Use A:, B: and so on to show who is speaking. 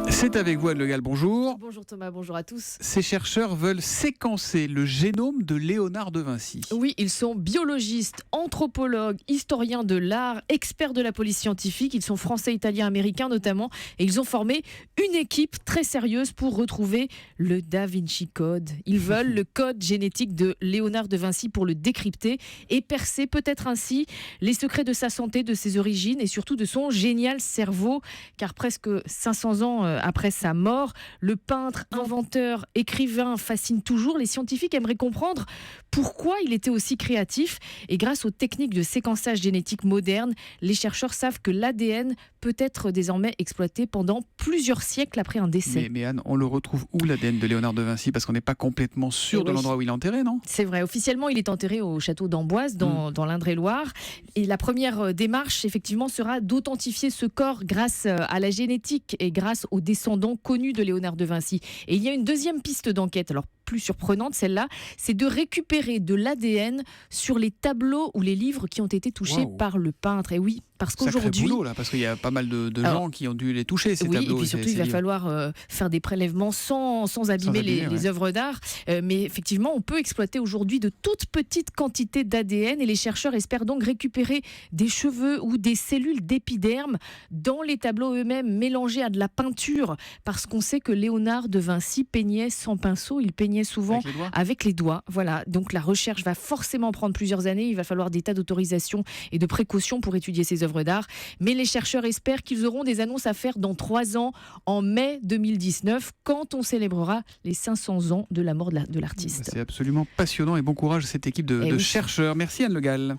A: C'est avec vous, Anne Le Gall, bonjour.
B: Bonjour Thomas, bonjour à tous.
A: Ces chercheurs veulent séquencer le génome de Léonard de Vinci.
B: Oui, ils sont biologistes, anthropologues, historiens de l'art, experts de la police scientifique. Ils sont français, italiens, américains notamment. Et ils ont formé une équipe très sérieuse pour retrouver le Da Vinci Code. Ils veulent le code génétique de Léonard de Vinci pour le décrypter et percer peut-être ainsi les secrets de sa santé, de ses origines et surtout de son génial cerveau. Car presque 500 ans après sa mort, le peintre, inventeur, écrivain fascine toujours. Les scientifiques aimeraient comprendre pourquoi il était aussi créatif. Et grâce aux techniques de séquençage génétique modernes, les chercheurs savent que l'ADN peut être désormais exploité pendant plusieurs siècles après un décès.
A: Mais Anne, on le retrouve où l'ADN de Léonard de Vinci? Parce qu'on n'est pas complètement sûr de l'endroit où il est enterré, non?
B: C'est vrai. Officiellement, il est enterré au château d'Amboise, dans l'Indre-et-Loire. Et la première démarche, effectivement, sera d'authentifier ce corps grâce à la génétique et grâce aux descendants connus de Léonard de Vinci. Et il y a une deuxième piste d'enquête, alors plus surprenante celle-là, c'est de récupérer de l'ADN sur les tableaux ou les livres qui ont été touchés par le peintre. Et oui, parce qu'aujourd'hui...
A: Sacré boulot, là, parce qu'il y a pas mal de gens qui ont dû les toucher, ces tableaux.
B: Et puis surtout, il va falloir faire des prélèvements sans abîmer les œuvres d'art. Mais effectivement, on peut exploiter aujourd'hui de toutes petites quantités d'ADN et les chercheurs espèrent donc récupérer des cheveux ou des cellules d'épiderme dans les tableaux eux-mêmes mélangés à de la peinture, parce qu'on sait que Léonard de Vinci peignait sans pinceau, il peignait souvent avec les doigts. Voilà, donc la recherche va forcément prendre plusieurs années, il va falloir des tas d'autorisations et de précautions pour étudier ces œuvres d'art, mais les chercheurs espèrent qu'ils auront des annonces à faire dans 3 ans, en mai 2019, quand on célébrera les 500 ans de la mort de l'artiste.
A: C'est absolument passionnant et bon courage à cette équipe de chercheurs. Merci Anne Le Gall.